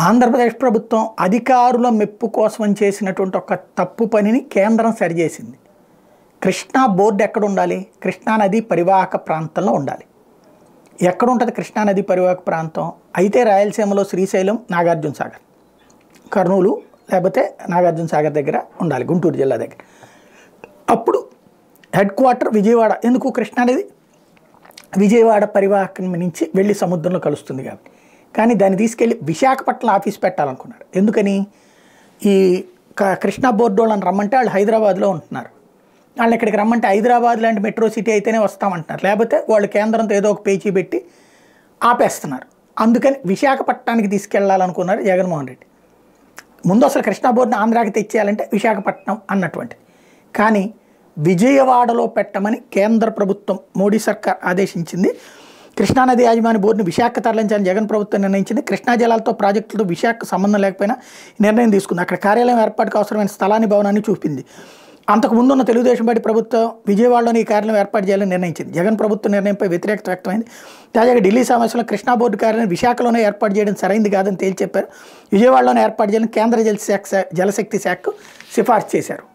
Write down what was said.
ఆంధ్రప్రదేశ్ ప్రభుత్వం అధికారుల మెప్పు కోసం చేసినటువంటి ఒక తప్పు పనిని కేంద్రం సరిచేసింది. కృష్ణా బోర్డు ఎక్కడ ఉండాలి? కృష్ణానది పరివాహక ప్రాంతంలో ఉండాలి. ఎక్కడ ఉంటుంది కృష్ణానది పరివాహక ప్రాంతం? అయితే రాయలసీమలో శ్రీశైలం, నాగార్జున సాగర్, కర్నూలు లేకపోతే నాగార్జున సాగర్ దగ్గర ఉండాలి, గుంటూరు జిల్లా దగ్గర. అప్పుడు హెడ్ క్వార్టర్ విజయవాడ. ఎందుకు? కృష్ణానది విజయవాడ పరివాహకం నుంచి వెళ్ళి సముద్రంలో కలుస్తుంది కాబట్టి. కానీ దాన్ని తీసుకెళ్ళి విశాఖపట్నం ఆఫీస్ పెట్టాలనుకున్నారు. ఎందుకని? ఈ కృష్ణా బోర్డు వాళ్ళని రమ్మంటే వాళ్ళు హైదరాబాద్లో ఉంటున్నారు. వాళ్ళని ఇక్కడికి రమ్మంటే హైదరాబాద్ లాంటి మెట్రో సిటీ అయితేనే వస్తామంటున్నారు, లేకపోతే వాళ్ళు కేంద్రంతో ఏదో ఒక పేచీ పెట్టి ఆపేస్తున్నారు. అందుకని విశాఖపట్నానికి తీసుకెళ్లాలనుకున్నారు జగన్మోహన్ రెడ్డి. ముందు అసలు కృష్ణా బోర్డుని ఆంధ్రాకి తెచ్చేయాలంటే విశాఖపట్నం అన్నటువంటిది. కానీ విజయవాడలో పెట్టమని కేంద్ర ప్రభుత్వం, మోడీ సర్కార్ ఆదేశించింది. కృష్ణానది యాజమాన్య బోర్డుని విశాఖ తరలించాలని జగన్ ప్రభుత్వం నిర్ణయించింది. కృష్ణా జలాలతో ప్రాజెక్టులతో విశాఖ సంబంధం లేకపోయినా నిర్ణయం తీసుకుంది. అక్కడ కార్యాలయం ఏర్పాటుకు అవసరమైన స్థలాన్ని, భవనాన్ని చూపింది. అంతకుముందు ఉన్న తెలుగుదేశం పార్టీ ప్రభుత్వం విజయవాడలోని ఈ కార్యాలయం ఏర్పాటు చేయాలని నిర్ణయించింది. జగన్ ప్రభుత్వ నిర్ణయంపై వ్యతిరేకత వ్యక్తమైంది. తాజాగా ఢిల్లీ సమావేశంలో కృష్ణా బోర్డు కార్యాలయం విశాఖలోనే ఏర్పాటు చేయడం సరైంది కాదని తేల్చి చెప్పారు. విజయవాడలోనే ఏర్పాటు చేయాలని కేంద్ర జలశక్తి శాఖకు సిఫార్సు చేశారు.